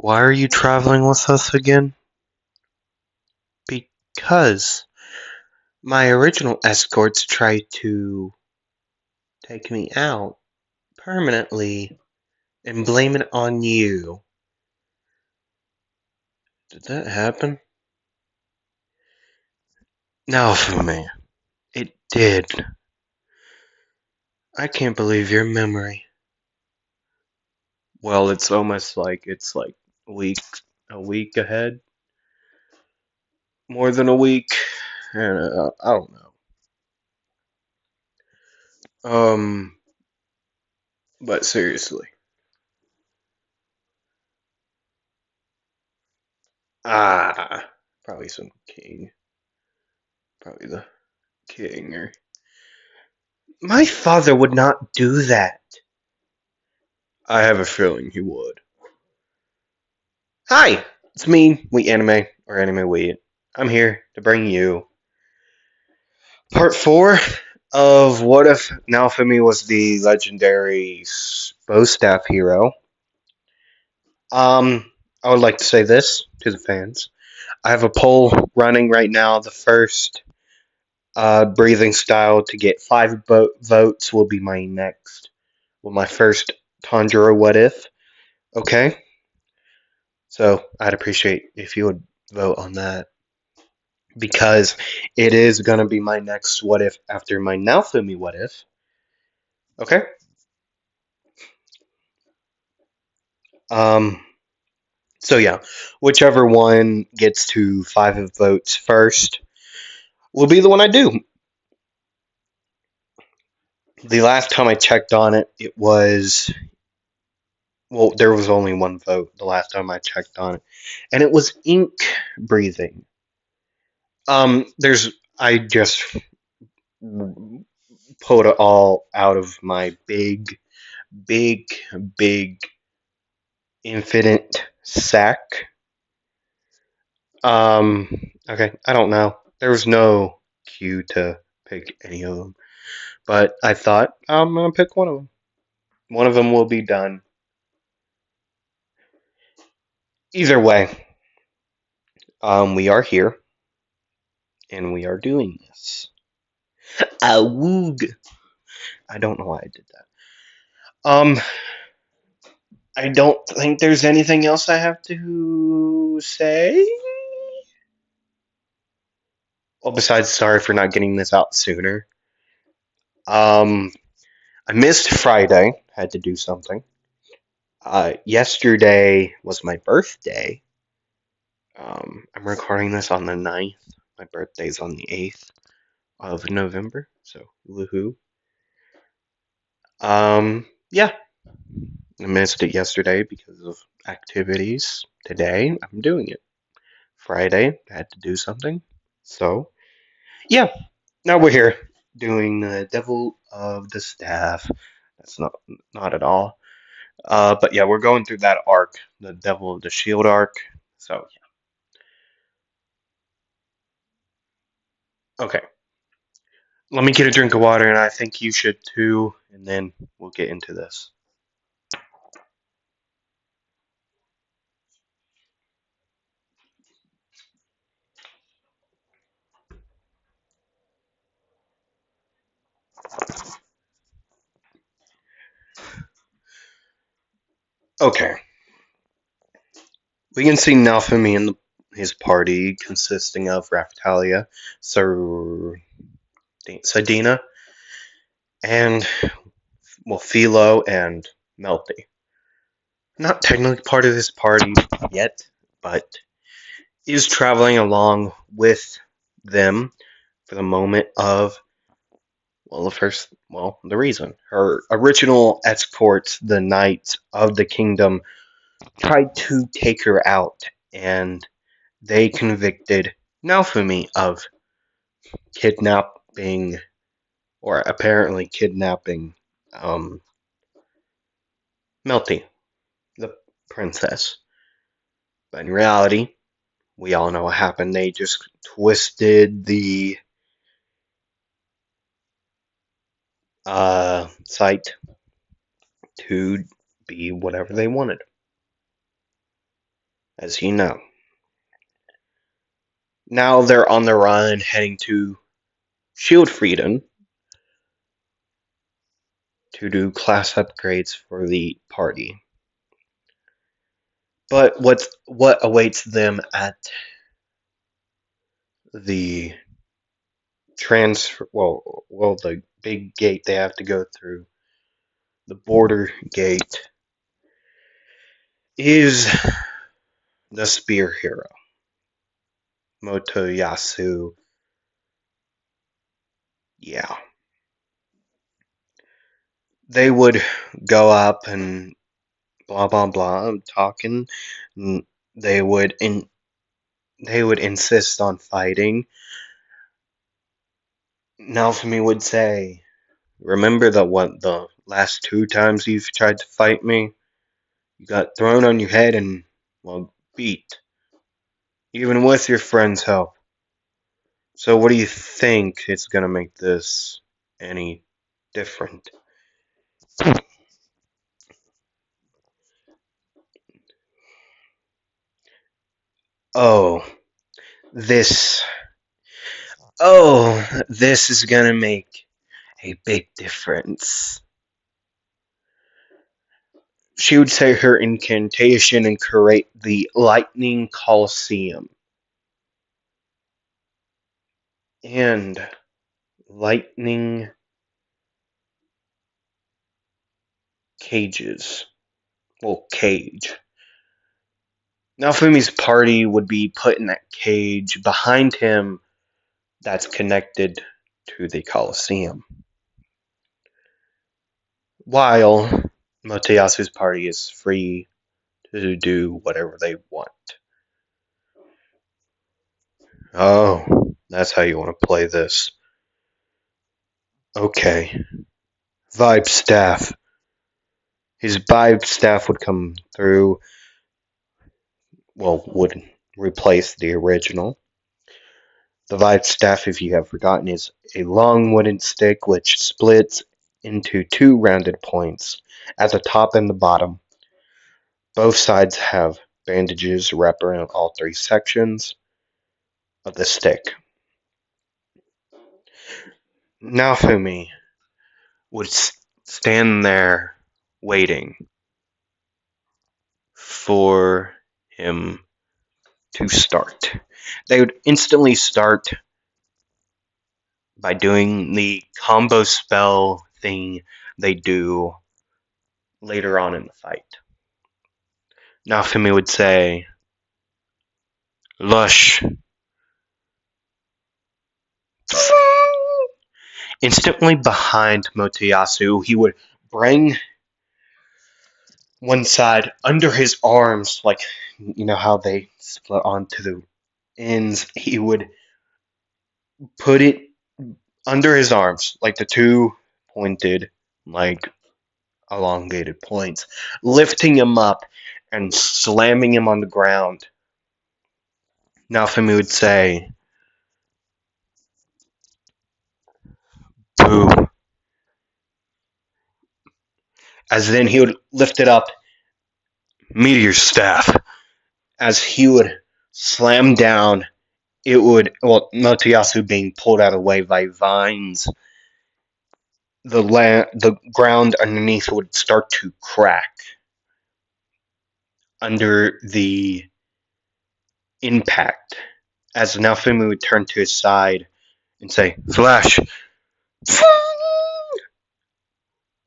Why are you traveling with us again? Because my original escorts tried to take me out permanently and blame it on you. Did that happen? Naofumi, it did. I can't believe your memory. Well, it's almost like it's like a week, a week ahead, more than a week. I don't know. But seriously, ah, probably some king, probably the king or my father would not do that. I have a feeling he would. Hi, it's me, We Anime, or Anime We. I'm here to bring you part 4 of What If Naofumi was the legendary bow staff hero. I would like to say this to the fans. I have a poll running right now. The first breathing style to get 5 votes will be my next. Well, my first Tanjiro What If. Okay? So I'd appreciate if you would vote on that because it is gonna be my next what if after my Naofumi what if. Okay. Um. So yeah, whichever one gets to 5 votes first will be the one I do. The last time I checked on it, it was there was only one vote the last time I checked on it, and it was ink breathing. There's I just pulled it all out of my big, big, infinite sack. Okay, I don't know. There was no cue to pick any of them, but I thought I'm gonna pick one of them. One of them will be done. Either way, we are here and we are doing this. Woog. I don't know why I did that. I don't think there's anything else I have to say. Well, besides, sorry for not getting this out sooner. Um, I missed Friday. Had to do something. Yesterday was my birthday. I'm recording this on the 9th. My birthday's on the 8th of November. So, woohoo. Yeah. I missed it yesterday because of activities. Today, I'm doing it. Friday, I had to do something. So, yeah. Now we're here doing the Devil of the Staff. That's not at all. But yeah, we're going through that arc, the Devil of the Shield arc. So yeah. Okay. Let me get a drink of water, and I think you should too, and then we'll get into this. Okay. We can see Naofumi and his party consisting of Raftalia, Sir Sidina, and well, Philo and Melty. Not technically part of this party yet, but is traveling along with them for the moment of the reason. Her original escorts, the Knights of the Kingdom, tried to take her out, and they convicted Naofumi of kidnapping, or apparently kidnapping, Melty, the princess. But in reality, we all know what happened. They just twisted the site to be whatever they wanted. as you know. Now they're on the run, heading to Shield Freedom to do class upgrades for the party. But what awaits them at the the big gate they have to go through, the border gate, is the spear hero, Motoyasu. Yeah. They would go up and blah blah blah talking. They would they would insist on fighting. Naofumi would say, "Remember the last two times you've tried to fight me? You got thrown on your head and beat, even with your friend's help. So what do you think it's gonna make this any different?" Oh, this this is gonna make a big difference. She would say her incantation and create the Lightning Colosseum and lightning cages. Well, cage. Now, Fumi's party would be put in that cage behind him that's connected to the Colosseum. While Moteyasu's party is free to do whatever they want. Oh, that's how you want to play this. Okay. Vibe staff. His vibe staff would come through, would replace the original. The vibe staff, if you have forgotten, is a long wooden stick which splits into two rounded points at the top and the bottom. Both sides have bandages wrapped around all three sections of the stick. Naofumi would stand there waiting for him to start. They would instantly start by doing the combo spell thing they do later on in the fight. Naofumi would say, "Lush." Instantly behind Motoyasu, he would bring one side under his arms, like, you know how they split onto the ends. He would put it under his arms, like the two pointed, like elongated points, lifting him up and slamming him on the ground. Naofumi would say, "Boo." As then he would lift it up, meteor staff. As he would slam down, it would, Motoyasu being pulled out of the way by vines, the ground underneath would start to crack under the impact. As Naofumi would turn to his side and say, "Flash!"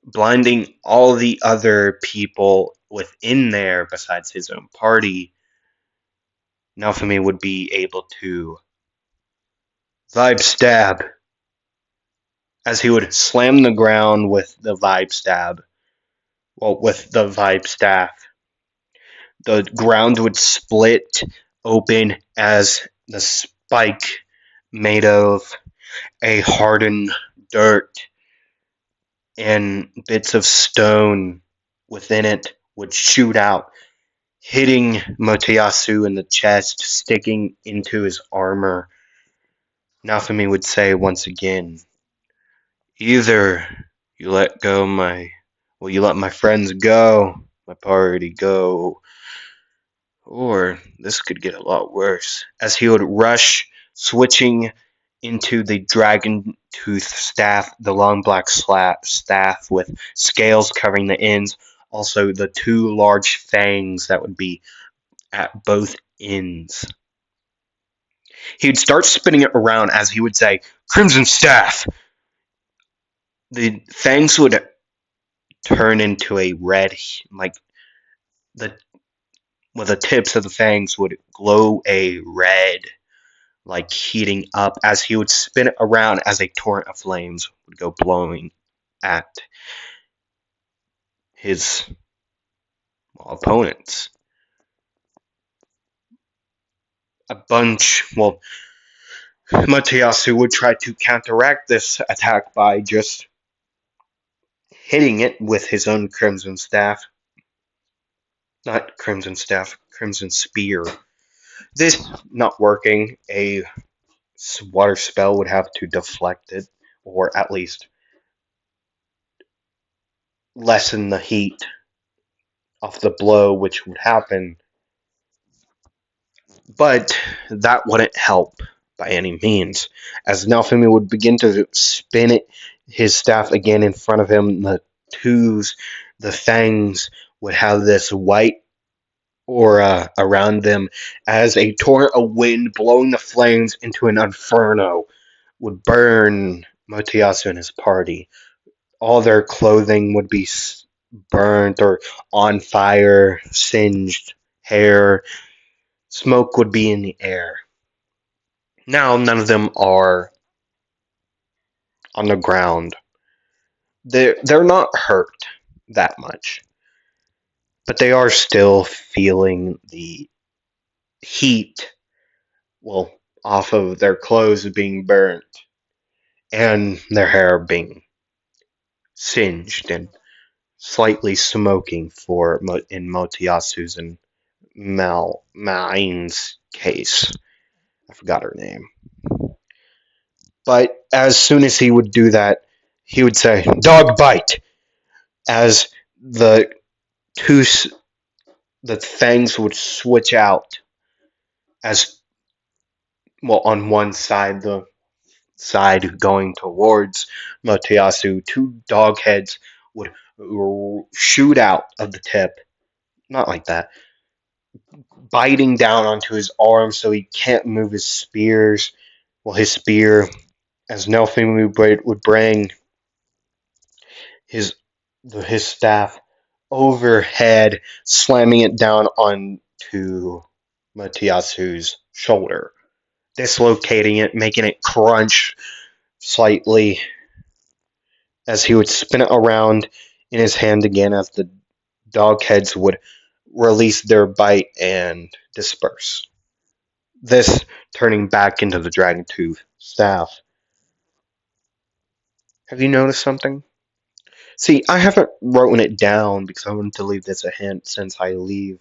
Blinding all the other people within there besides his own party. Naofumi would be able to vibe stab as he would slam the ground with the vibe stab. With the vibe staff. The ground would split open as the spike made of a hardened dirt and bits of stone within it would shoot out, hitting Motoyasu in the chest, sticking into his armor. Naofumi would say once again, "Either you let my friends go, my party go, Or this could get a lot worse, as he would rush, switching into the dragon tooth staff, the long black staff with scales covering the ends, also the two large fangs that would be at both ends. He would start spinning it around as he would say, "Crimson Staff!" The fangs would turn into a red, like the the tips of the fangs would glow a red, like heating up as he would spin it around as a torrent of flames would go blowing at his opponents. Matayasu would try to counteract this attack by just hitting it with his own Crimson Staff. Not Crimson Staff, Crimson Spear. This not working, a water spell would have to deflect it, or at least lessen the heat of the blow, which would happen. But that wouldn't help by any means, as Naofumi would begin to spin his staff again in front of him. The fangs would have this white aura around them as a torrent of wind blowing the flames into an inferno would burn Motoyasu and his party. All their clothing would be burnt or on fire, singed hair. Smoke would be in the air. Now, none of them are on the ground. They're not hurt that much, but they are still feeling the heat, well, off of their clothes being burnt and their hair being singed and slightly smoking in Motiyasu's and Main's case. I forgot her name. But as soon as he would do that, he would say, "Dog bite!" As the two the fangs would switch out as well on one side, the side going towards Motoyasu, two dog heads would shoot out of the tip, not like that, biting down onto his arm so he can't move his spears. Well, his spear, as Naofumi would bring his his staff overhead, slamming it down onto Matiyasu's shoulder, dislocating it, making it crunch slightly as he would spin it around in his hand again as the dog heads would release their bite and disperse. This turning back into the dragon tooth staff. Have you noticed something? See, I haven't written it down because I wanted to leave this a hint since I leave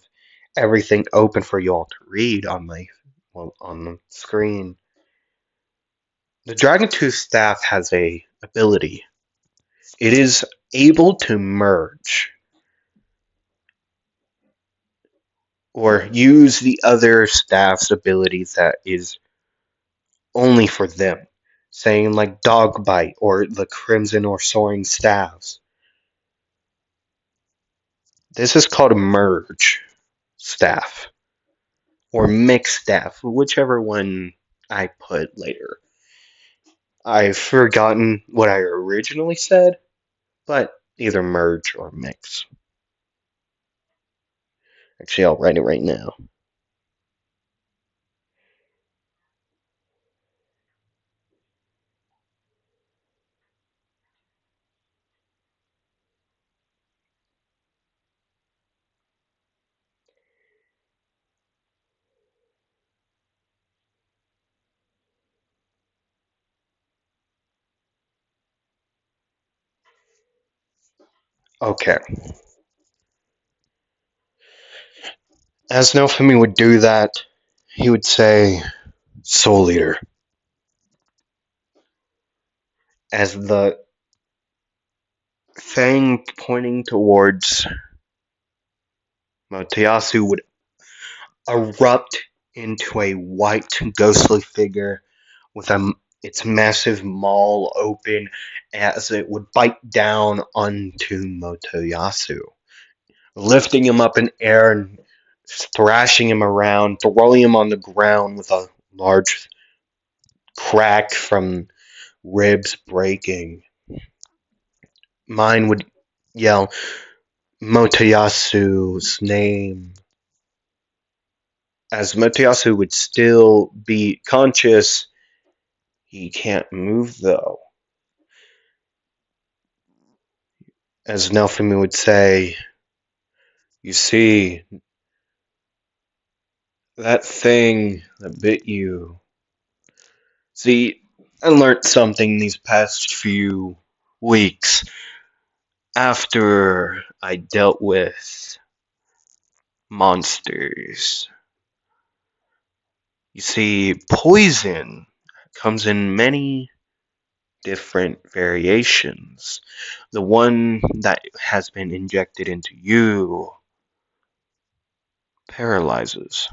everything open for you all to read on on the screen. The dragon tooth staff has a ability. It is able to merge or use the other staff's abilities that is only for them, saying like dog bite or the crimson or soaring staffs. This is called a merge staff or mixed staff, whichever one I put later. I've forgotten what I originally said, but either merge or mix. Actually, I'll write it right now. Okay. As Naofumi would do that, he would say, "Soul Eater." As the fang pointing towards Motoyasu would erupt into a white, ghostly figure with its massive maw open as it would bite down onto Motoyasu, lifting him up in air and thrashing him around, throwing him on the ground with a large crack from ribs breaking. Mine would yell Motoyasu's name, as Motoyasu would still be conscious. He can't move, though. As Naofumi would say, you see, that thing that bit you. See, I learned something these past few weeks after I dealt with monsters. You see, poison comes in many different variations. The one that has been injected into you paralyzes.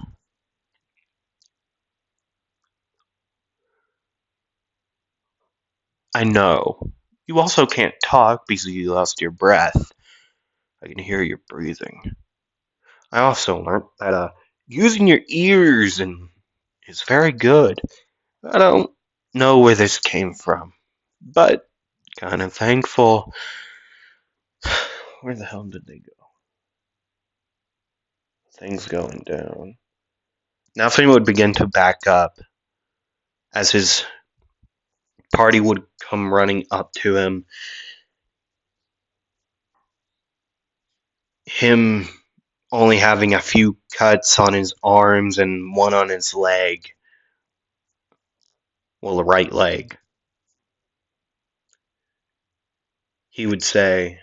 I know. You also can't talk because you lost your breath. I can hear your breathing. I also learned that using your ears is very good. I don't know where this came from, but kind of thankful. Where the hell did they go? Things going down. Now Finn would begin to back up as his party would come running up to him. Him only having a few cuts on his arms and one on his leg. Well, the right leg. He would say,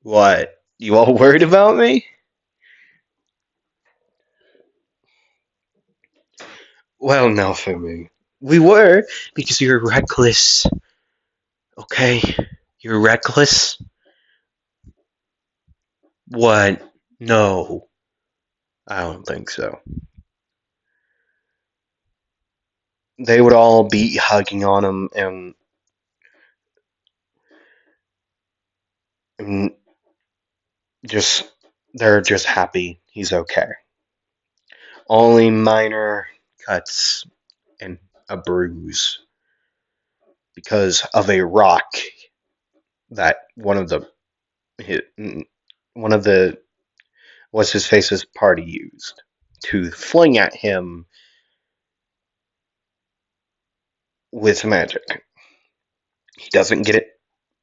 "What? You all worried about me?" Well, no, for me. We were, because you're reckless. Okay? You're reckless? What? No. I don't think so. They would all be hugging on him and just, they're just happy he's okay. Only minor cuts and a bruise because of a rock that one of the what's his face's party used to fling at him with magic. He doesn't get it,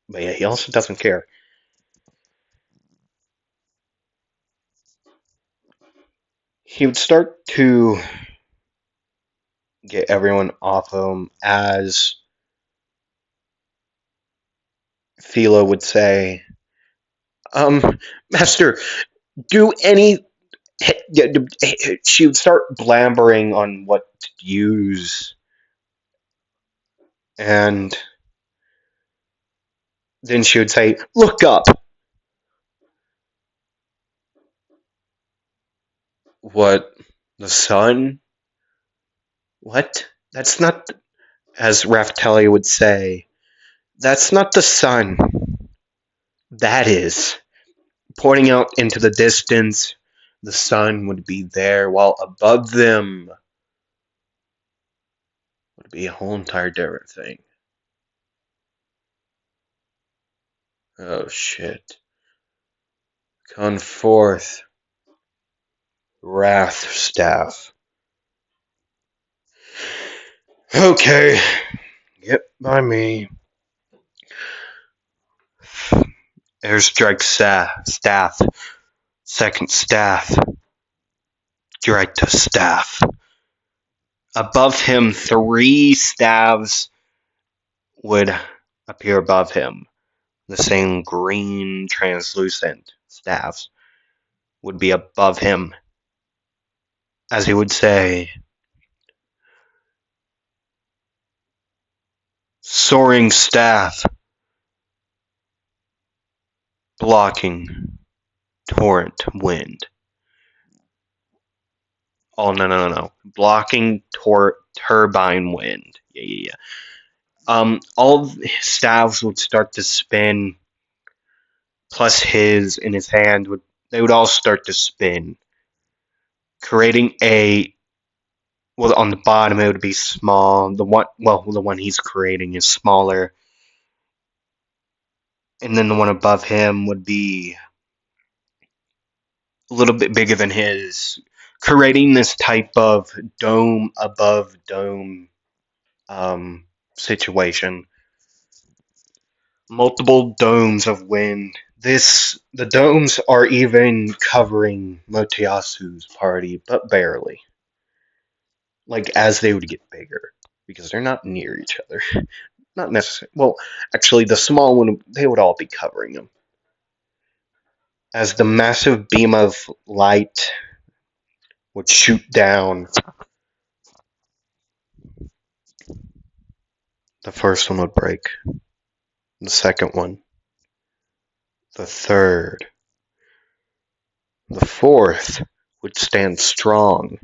but yeah, he also doesn't care. He would start to get everyone off him as Philo would say, Master, do any. She would start blabbering on what to use, and then she would say, Look up. What? The sun? What? That's not, as Raftelli would say, that's not the sun. That is. Pointing out into the distance, the sun would be there, while above them would be a whole entire different thing. Oh shit. Come forth, Wrath Staff. Okay, get by me. Airstrike staff. Second staff. Direct to staff. Above him, 3 staves would appear above him. The same green translucent staffs would be above him. As he would say, Soaring staff. Blocking torrent wind. Oh, no. Blocking turbine wind. Yeah. All of his staves would start to spin, plus his in his hand they would all start to spin, creating a well on the bottom it would be small. The one he's creating is smaller, and then the one above him would be a little bit bigger than his, creating this type of dome above dome um, situation. Multiple domes of wind. The domes are even covering Motoyasu's party, but barely. Like as they would get bigger, because they're not near each other. Not necessarily. Well, actually, the small one they would all be covering them. As the massive beam of light would shoot down, the first one would break. The second one. The third. The fourth would stand strong.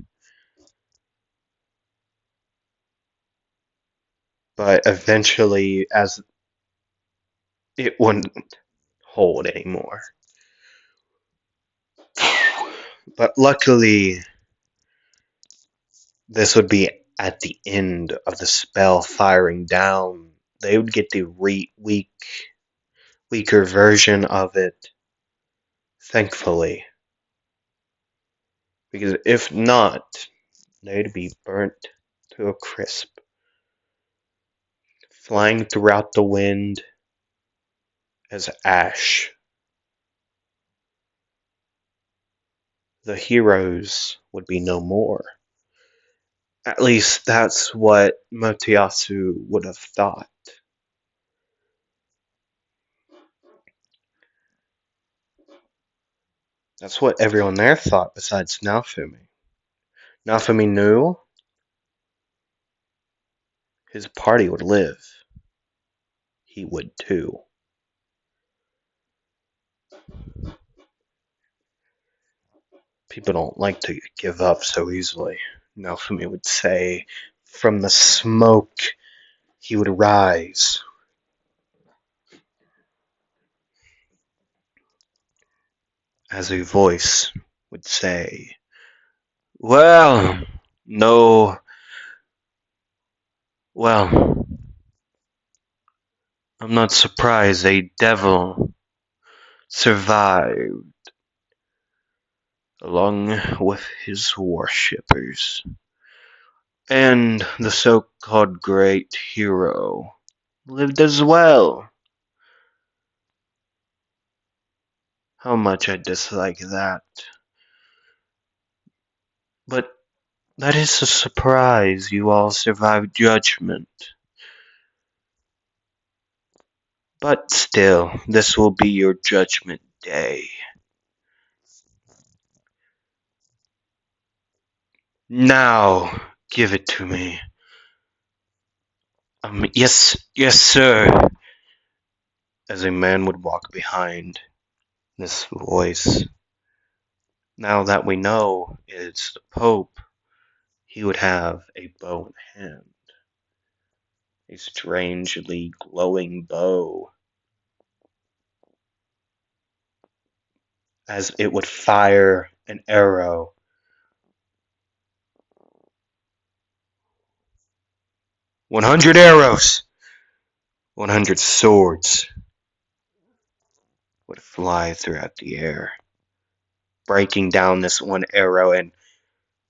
But eventually, as it wouldn't hold anymore. But luckily, this would be at the end of the spell firing down. They would get the weaker version of it, thankfully. Because if not, they'd be burnt to a crisp, flying throughout the wind as ash. The heroes would be no more. At least that's what Motoyasu would have thought. That's what everyone there thought besides Naofumi. Naofumi knew his party would live. He would too. People don't like to give up so easily, Naofumi would say. From the smoke, he would rise. As a voice would say, well, no, well, I'm not surprised a devil survived along with his worshippers. And the so-called great hero lived as well. How much I dislike that. But that is a surprise you all survived Judgement. But still, this will be your Judgment Day. Now, give it to me. Yes, sir. As a man would walk behind this voice. Now that we know it's the Pope, he would have a bow in hand. A strangely glowing bow. As it would fire an arrow. 100 arrows! 100 swords would fly throughout the air, breaking down this one arrow and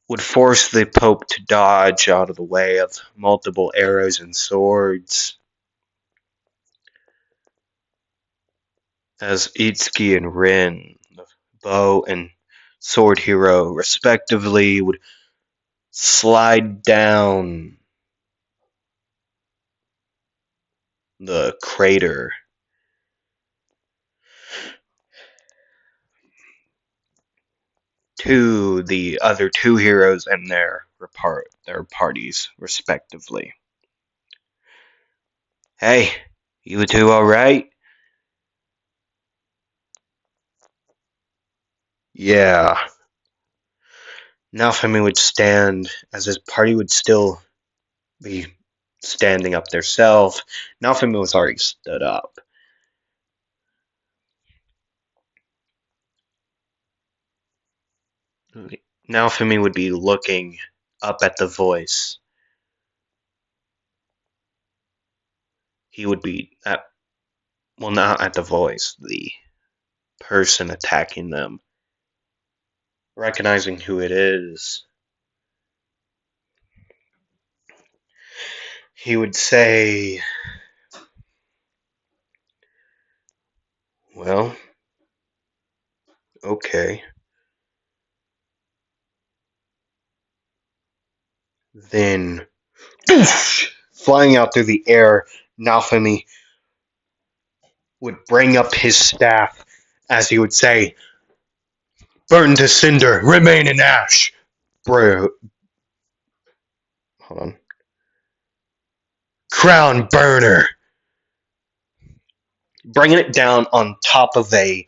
would force the Pope to dodge out of the way of multiple arrows and swords. As Itsuki and Rin, the bow and sword hero, respectively, would slide down the crater. To the other two heroes and their parties, respectively. Hey, you two alright? Yeah. Naofumi would stand as his party would still be standing up theirself. Naofumi was already stood up. Naofumi would be looking up at the voice. He would be at, well, not at the voice, the person attacking them. Recognizing who it is, he would say, well, okay. Then, flying out through the air, Naofumi would bring up his staff as he would say, burn to cinder, remain in ash. Bro, hold on. Crown burner. Bringing it down on top of a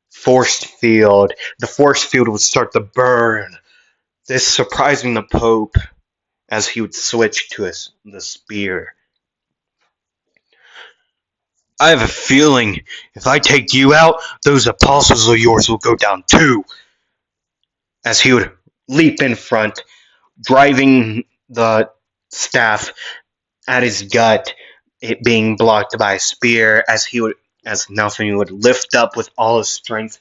force field. The force field would start to burn. This surprising the Pope as he would switch to the spear. I have a feeling if I take you out, those apostles of yours will go down too. As he would leap in front, driving the staff at his gut, it being blocked by a spear, as Naofumi would lift up with all his strength,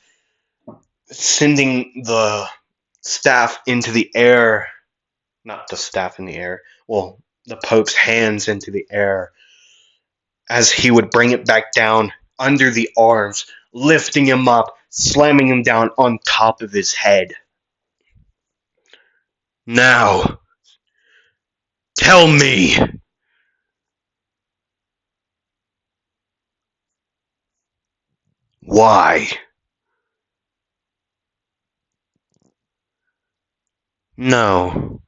sending the staff into the air. Not the staff in the air. Well, the Pope's hands into the air. As he would bring it back down under the arms, lifting him up, slamming him down on top of his head. Now, tell me, why? No.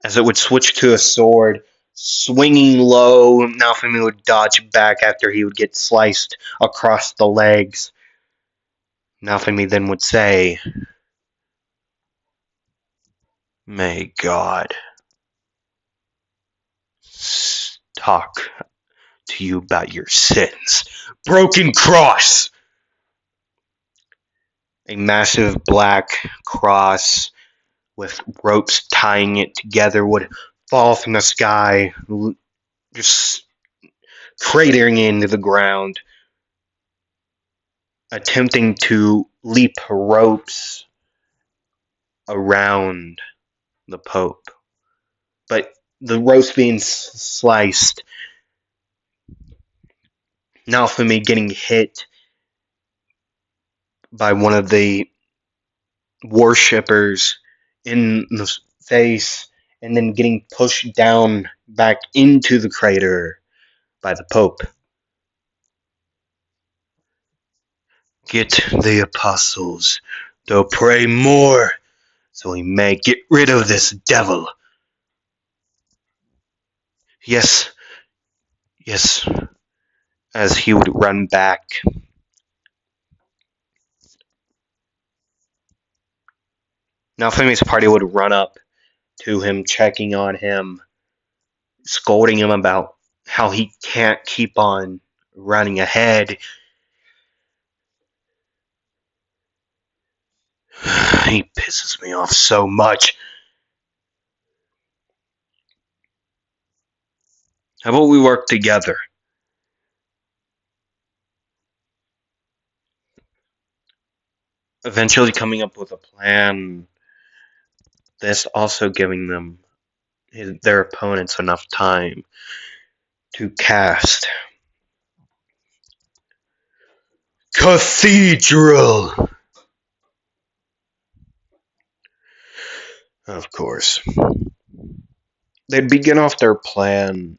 As it would switch to a sword, swinging low, Naofumi would dodge back after he would get sliced across the legs. Naofumi then would say, may God talk to you about your sins. Broken cross! A massive black cross with ropes tying it together would fall from the sky, just cratering into the ground, attempting to leap ropes around the Pope. But the ropes being sliced, Naofumi getting hit by one of the worshippers in the face, and then getting pushed down back into the crater by the Pope. Get the apostles, they'll pray more, so we may get rid of this devil. Yes, yes, as he would run back. Naofumi's party would run up to him, checking on him, scolding him about how he can't keep on running ahead. He pisses me off so much. How about we work together? Eventually coming up with a plan. This also giving them their opponents enough time to cast Cathedral. Of course. They'd begin off their plan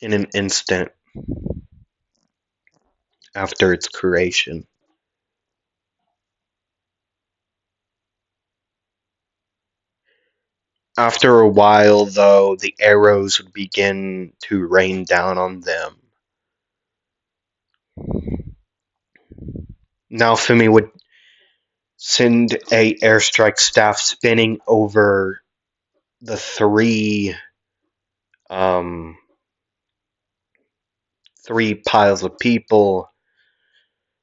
in an instant after its creation. After a while, though, the arrows would begin to rain down on them. Naofumi would send a airstrike staff spinning over the um, three piles of people,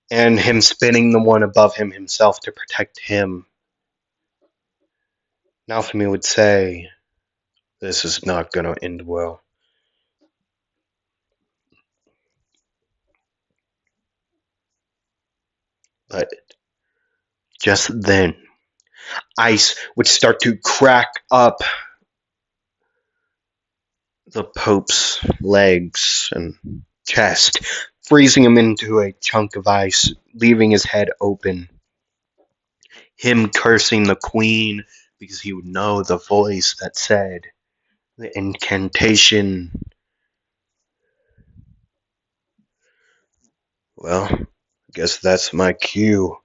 and him spinning the one above him himself to protect him. Naofumi would say, "This is not going to end well." But just then, ice would start to crack up the Pope's legs and chest, freezing him into a chunk of ice, leaving his head open. Him cursing the Queen because he would know the voice that said the incantation. Well, I guess that's my cue.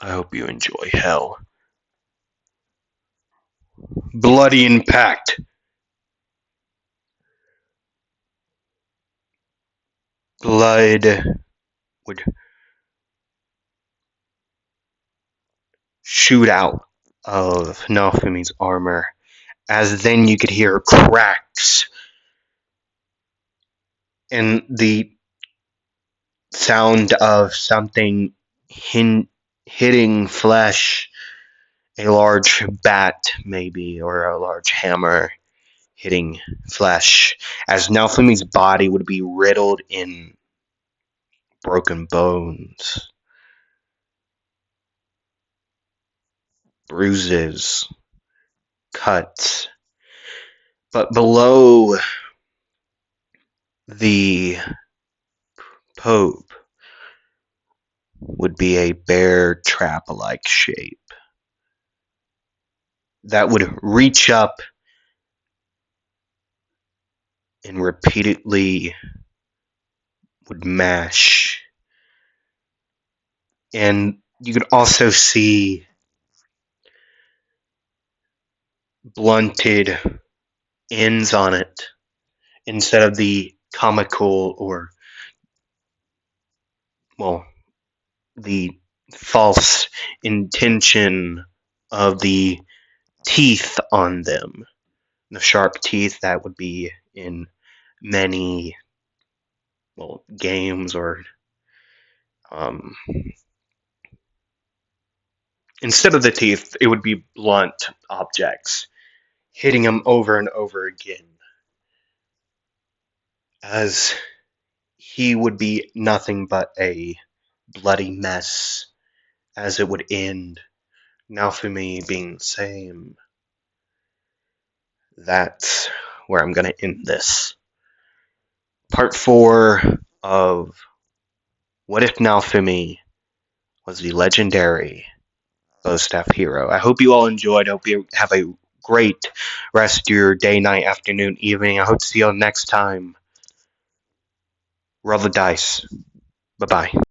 I hope you enjoy hell. Bloody impact. Blood would shoot out of Naofumi's armor, as then you could hear cracks and the sound of something hitting flesh, a large bat maybe, or a large hammer hitting flesh, as Naofumi's body would be riddled in broken bones, bruises, cuts. But below the Pope would be a bear trap-like shape that would reach up and repeatedly would mash. And you could also see blunted ends on it instead of the comical or, well, the false intention of the teeth on them. The sharp teeth that would be in many, well, games or instead of the teeth, it would be blunt objects hitting him over and over again, as he would be nothing but a bloody mess, as it would end. Naofumi being the same. That's where I'm going to end this. Part 4 of What If Naofumi Was the Legendary Bow-Staff Hero. I hope you all enjoyed. I hope you have a great rest of your day, night, afternoon, evening. I hope to see you all next time. Roll the dice. Bye-bye.